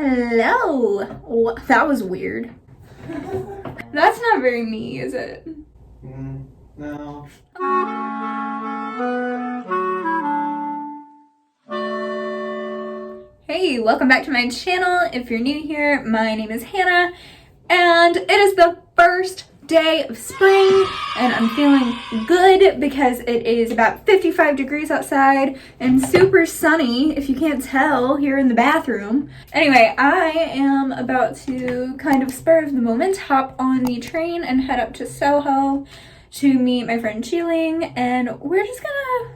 Hello. That was weird. That's not very me, is it? No. Hey, welcome back to my channel. If you're new here, my name is Hannah, and it is the first day of spring, and I'm feeling good because it is about 55 degrees outside and super sunny, if you can't tell, here in the bathroom. Anyway, I am about to kind of spur of the moment hop on the train and head up to Soho to meet my friend Cheeling, and we're just gonna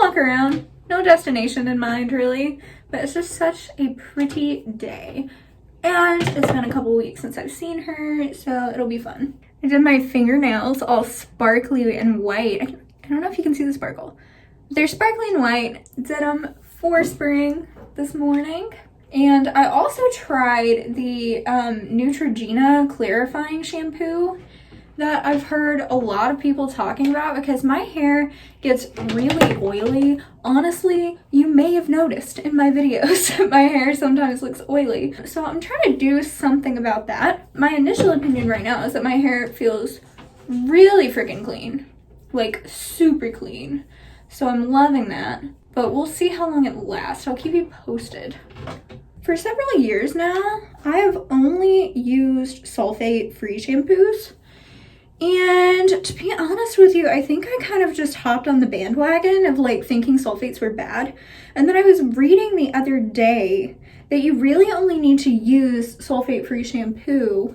walk around. No destination in mind, really, but it's just such a pretty day. And it's been a couple weeks since I've seen her, so it'll be fun. I did my fingernails all sparkly and white. I don't know if you can see the sparkle. They're sparkly and white. Did them for spring this morning. And I also tried the Neutrogena clarifying shampoo that I've heard a lot of people talking about because my hair gets really oily. Honestly, you may have noticed in my videos, my hair sometimes looks oily. So I'm trying to do something about that. My initial opinion right now is that my hair feels really freaking clean, like super clean. So I'm loving that, but we'll see how long it lasts. I'll keep you posted. For several years now, I've only used sulfate-free shampoos. And to be honest with you, I think I kind of just hopped on the bandwagon of like thinking sulfates were bad. And then I was reading the other day that you really only need to use sulfate-free shampoo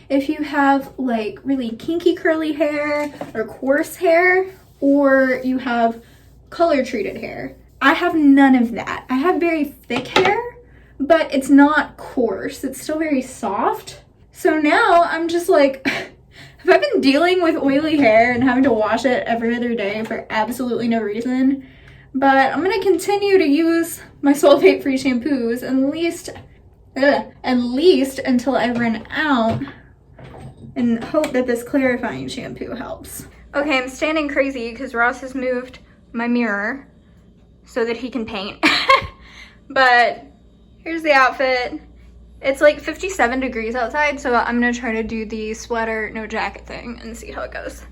if you have like really kinky curly hair or coarse hair, or you have color treated hair. I have none of that. I have very thick hair, but it's not coarse. It's still very soft. So now I'm just like, I've been dealing with oily hair and having to wash it every other day for absolutely no reason. But I'm gonna continue to use my sulfate-free shampoos at least until I run out, and hope that this clarifying shampoo helps. Okay, I'm standing crazy because Ross has moved my mirror so that he can paint. But here's the outfit. It's like 57 degrees outside, so I'm gonna try to do the sweater, no jacket thing and see how it goes.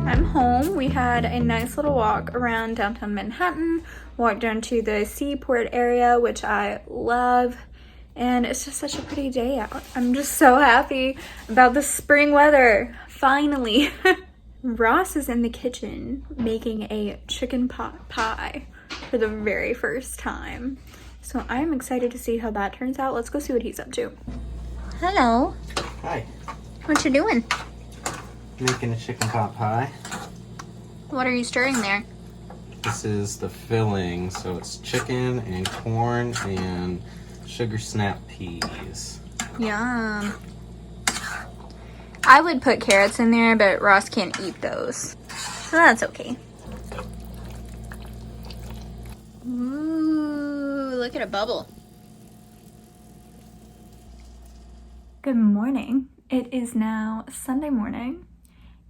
I'm home. We had a nice little walk around downtown Manhattan, walked down to the seaport area, which I love, and it's just such a pretty day out. I'm just so happy about the spring weather, finally. Ross is in the kitchen making a chicken pot pie for the very first time, so I'm excited to see how that turns out. Let's go see what he's up to. Hello. Hi. What you doing? Making a chicken pot pie. What are you stirring there? This is the filling, so it's chicken and corn and sugar snap peas. Yum. I would put carrots in there, but Ross can't eat those, so that's okay. Ooh, look at a bubble. Good morning. It is now Sunday morning,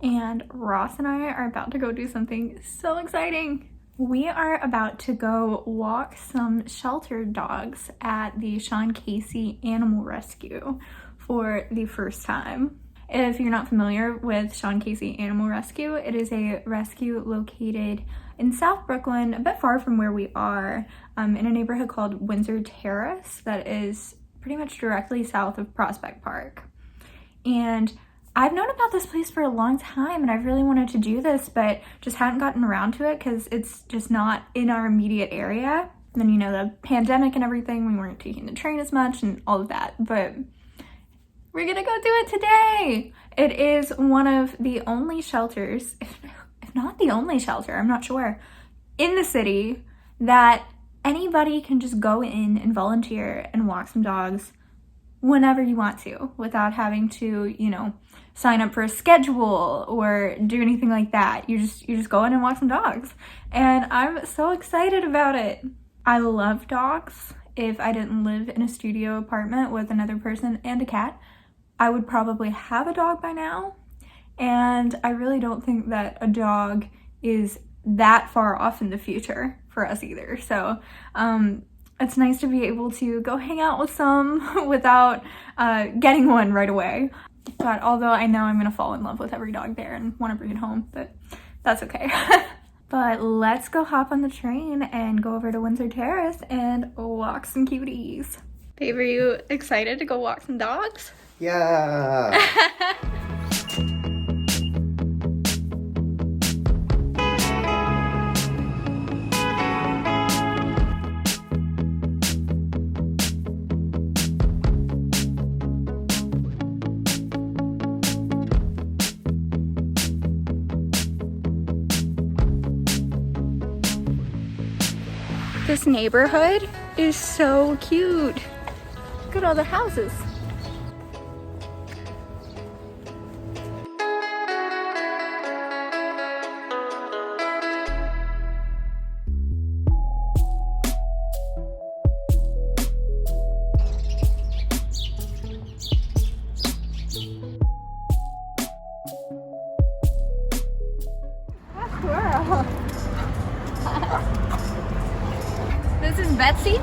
and Ross and I are about to go do something so exciting. We are about to go walk some sheltered dogs at the Sean Casey Animal Rescue for the first time. If you're not familiar with Sean Casey Animal Rescue, it is a rescue located in South Brooklyn, a bit far from where we are, in a neighborhood called Windsor Terrace that is pretty much directly south of Prospect Park. And I've known about this place for a long time, and I've really wanted to do this, but just hadn't gotten around to it because it's just not in our immediate area. And then, you know, the pandemic and everything, we weren't taking the train as much and all of that, but we're gonna go do it today. It is one of the only shelters, if not the only shelter, I'm not sure, in the city that anybody can just go in and volunteer and walk some dogs whenever you want to, without having to, you know, sign up for a schedule or do anything like that. You just go in and walk some dogs. And I'm so excited about it. I love dogs. If I didn't live in a studio apartment with another person and a cat, I would probably have a dog by now. And I really don't think that a dog is that far off in the future for us either. So it's nice to be able to go hang out with some without getting one right away. But although I know I'm gonna fall in love with every dog there and want to bring it home, but that's okay. But let's go hop on the train and go over to Windsor Terrace and walk some cuties. Babe, are you excited to go walk some dogs? Yeah. This neighborhood is so cute. Look at all the houses. Squirrel. This is Bettsie.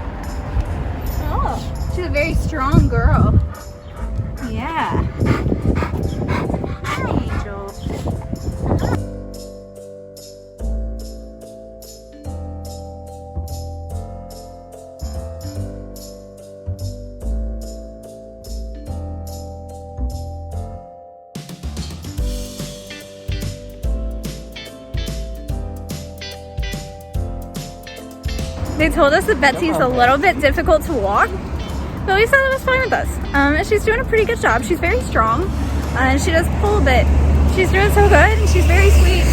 Oh, she's a very strong girl. Yeah. Hi, Angel. They told us that Betsie's a little bit difficult to walk, but we thought it was fine with us. And she's doing a pretty good job. She's very strong, and she does pull a bit. She's doing so good, and she's very sweet.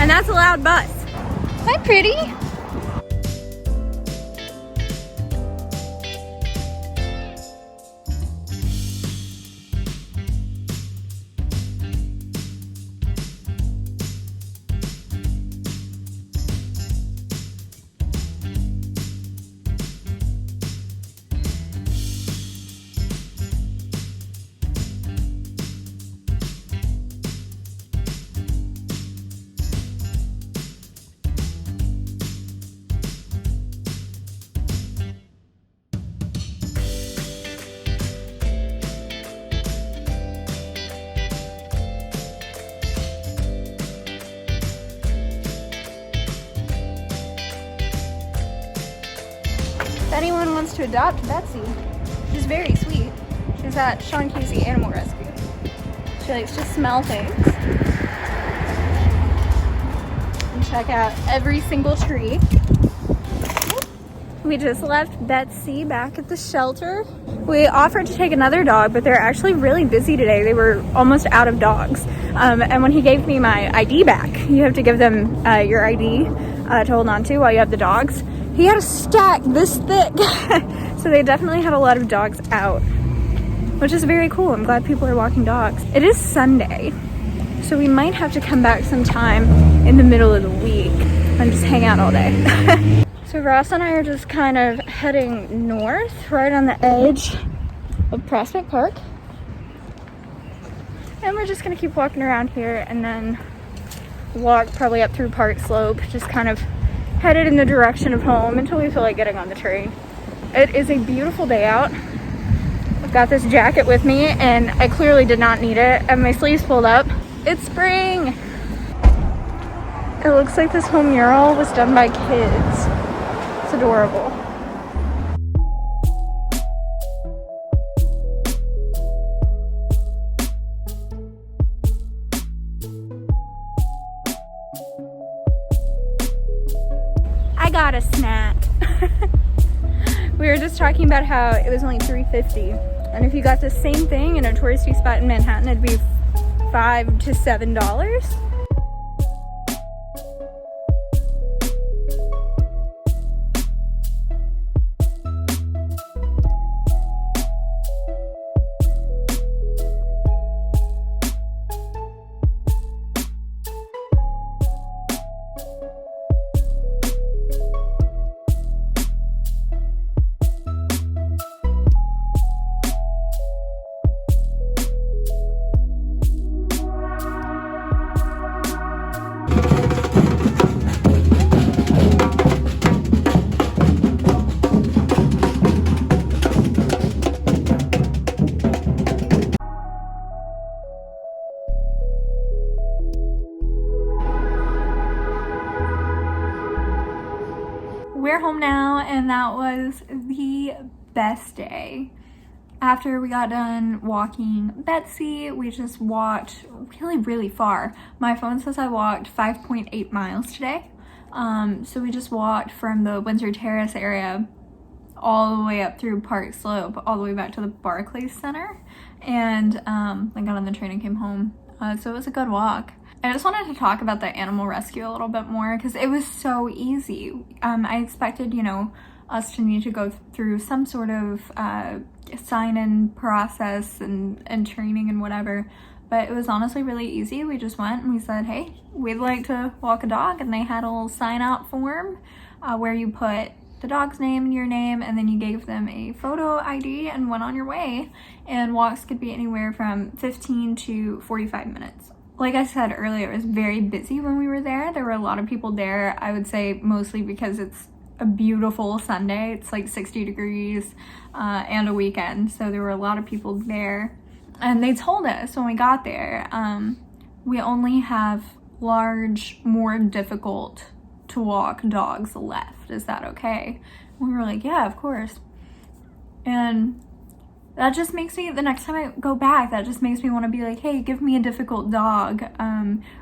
And that's a loud bus. Hi, pretty. If anyone wants to adopt Bettsie, she's very sweet. She's at Sean Casey Animal Rescue. She likes to smell things and check out every single tree. We just left Bettsie back at the shelter. We offered to take another dog, but they're actually really busy today. They were almost out of dogs. And when he gave me my ID back, you have to give them your ID to hold on to while you have the dogs. He had a stack this thick. So they definitely have a lot of dogs out, which is very cool. I'm glad people are walking dogs. It is Sunday, so we might have to come back sometime in the middle of the week and just hang out all day. So Ross and I are just kind of heading north, right on the edge of Prospect Park. And we're just gonna keep walking around here and then walk probably up through Park Slope, just kind of headed in the direction of home until we feel like getting on the train. It is a beautiful day out. I've got this jacket with me and I clearly did not need it, and my sleeves pulled up. It's spring! It looks like this whole mural was done by kids. It's adorable. I got a snack. We were just talking about how it was only $3.50, and if you got the same thing in a touristy spot in Manhattan, it'd be $5 to $7. and that was the best day. After we got done walking Bettsie, we just walked really far. My phone says I walked 5.8 miles today. So we just walked from the Windsor Terrace area all the way up through Park Slope, all the way back to the Barclays Center, and I got on the train and came home. So it was a good walk. I just wanted to talk about the animal rescue a little bit more because it was so easy. I expected, you know, us to need to go through some sort of sign-in process and training and whatever, but it was honestly really easy. We just went and we said, hey, we'd like to walk a dog, and they had a little sign-out form where you put the dog's name and your name, and then you gave them a photo ID and went on your way. And walks could be anywhere from 15 to 45 minutes. Like I said earlier, it was very busy when we were there. There were a lot of people there, I would say mostly because it's a beautiful Sunday. It's like 60 degrees and a weekend, so there were a lot of people there. And they told us when we got there, we only have large, more difficult to walk dogs left. Is that okay? And we were like, yeah, of course. And that just makes me, the next time I go back, that just makes me want to be like, hey, give me a difficult dog,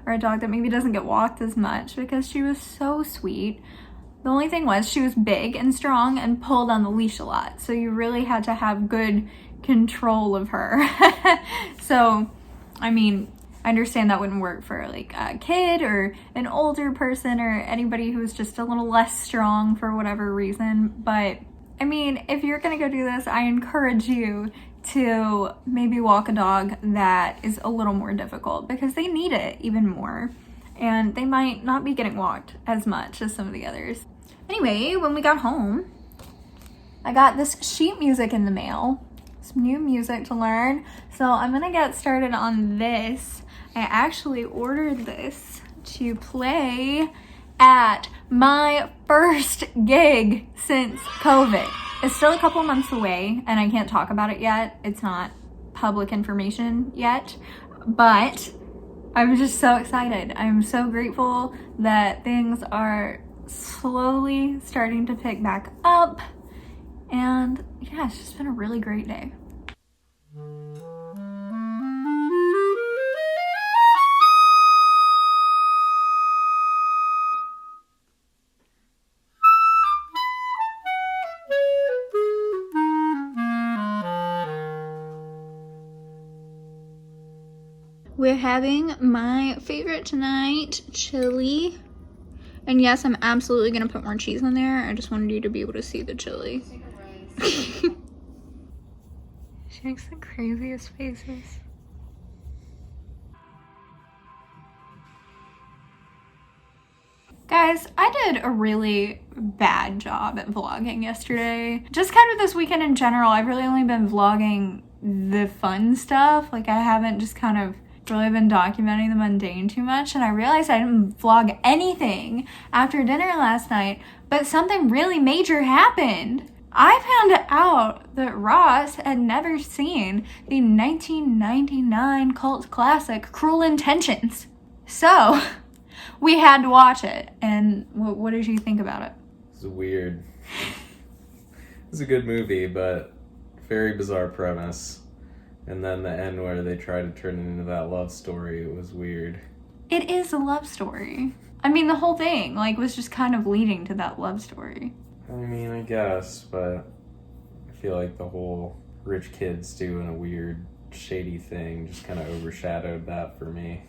or a dog that maybe doesn't get walked as much, because she was so sweet. The only thing was she was big and strong and pulled on the leash a lot. So you really had to have good control of her. So, I mean, I understand that wouldn't work for like a kid or an older person or anybody who's just a little less strong for whatever reason. But I mean, if you're gonna go do this, I encourage you to maybe walk a dog that is a little more difficult, because they need it even more. And they might not be getting walked as much as some of the others. Anyway, when we got home, I got this sheet music in the mail, some new music to learn. So I'm gonna get started on this. I actually ordered this to play at my first gig since COVID. It's still a couple months away and I can't talk about it yet. It's not public information yet, but I'm just so excited. I'm so grateful that things are slowly starting to pick back up. And yeah, it's just been a really great day. We're having my favorite tonight, chili. And yes, I'm absolutely gonna put more cheese in there. I just wanted you to be able to see the chili. She makes the craziest faces. Guys, I did a really bad job at vlogging yesterday. Just kind of this weekend in general, I've really only been vlogging the fun stuff. Like, I haven't just kind of really been documenting the mundane too much, and I realized I didn't vlog anything after dinner last night, but something really major happened. I found out that Ross had never seen the 1999 cult classic Cruel Intentions. So we had to watch it. And what did you think about it? It's weird. It's a good movie, but very bizarre premise. And then the end where they try to turn it into that love story, it was weird. It is a love story. I mean, the whole thing, like, was just kind of leading to that love story. I mean, I guess, but I feel like the whole rich kids doing a weird, shady thing just kind of overshadowed that for me.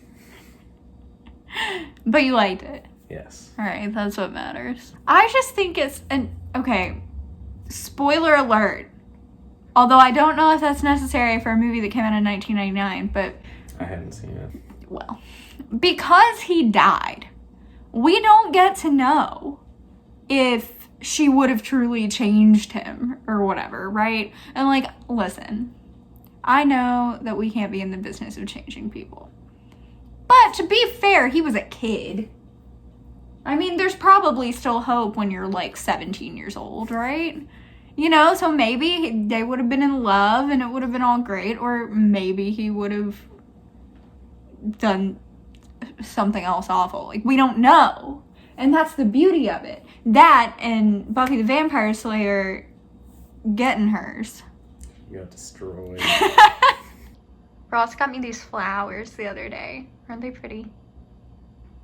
But you liked it? Yes. Alright, that's what matters. I just think it's okay, spoiler alert. Although I don't know if that's necessary for a movie that came out in 1999, but I hadn't seen it. Well, because he died, we don't get to know if she would have truly changed him or whatever, right? And like, listen, I know that we can't be in the business of changing people. But to be fair, he was a kid. I mean, there's probably still hope when you're like 17 years old, right? You know, so maybe they would have been in love and it would have been all great, or maybe he would have done something else awful. Like, we don't know. And that's the beauty of it. that and Buffy the Vampire Slayer getting hers. You got destroyed. Ross got me these flowers the other day. Aren't they pretty?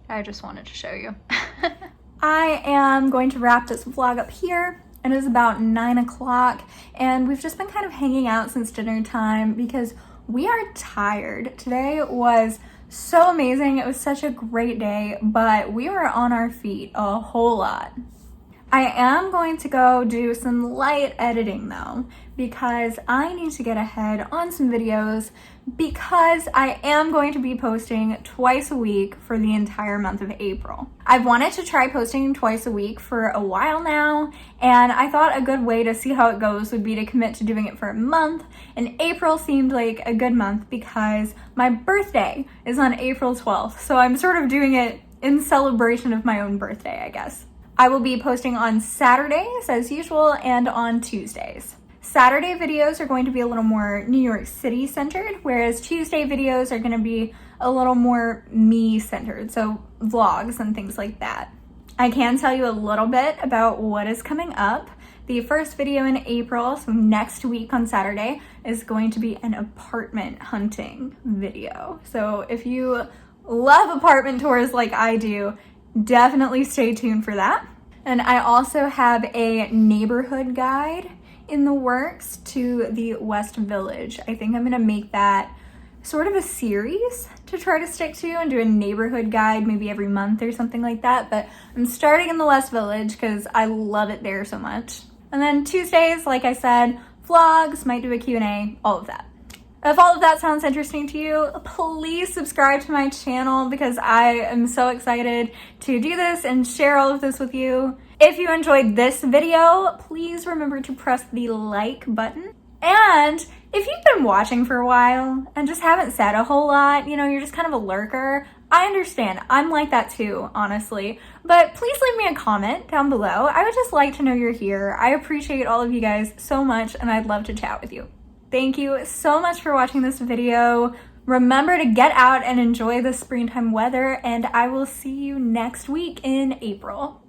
I just wanted to show you. I am going to wrap this vlog up here. It is about 9 o'clock and we've just been kind of hanging out since dinner time because we are tired. Today was so amazing. It was such a great day, but we were on our feet a whole lot. I am going to go do some light editing though, because I need to get ahead on some videos because I am going to be posting twice a week for the entire month of April. I've wanted to try posting twice a week for a while now, and I thought a good way to see how it goes would be to commit to doing it for a month, and April seemed like a good month because my birthday is on April 12th, so I'm sort of doing it in celebration of my own birthday, I guess. I will be posting on Saturdays as usual and on Tuesdays. Saturday videos are going to be a little more New York City centered, whereas Tuesday videos are going to be a little more me centered, so vlogs and things like that. I can tell you a little bit about what is coming up. The first video in April, so next week on Saturday, is going to be an apartment hunting video. So if you love apartment tours like I do, definitely stay tuned for that. And I also have a neighborhood guide in the works to the West Village. I think I'm gonna make that sort of a series to try to stick to and do a neighborhood guide maybe every month or something like that. But I'm starting in the West Village because I love it there so much. And then Tuesdays, like I said, vlogs, might do a Q&A, all of that. If all of that sounds interesting to you, please subscribe to my channel because I am so excited to do this and share all of this with you. If you enjoyed this video, please remember to press the like button. And if you've been watching for a while and just haven't said a whole lot, you know, you're just kind of a lurker, I understand. I'm like that too, honestly. But please leave me a comment down below. I would just like to know you're here. I appreciate all of you guys so much and I'd love to chat with you. Thank you so much for watching this video. Remember to get out and enjoy the springtime weather, and I will see you next week in April.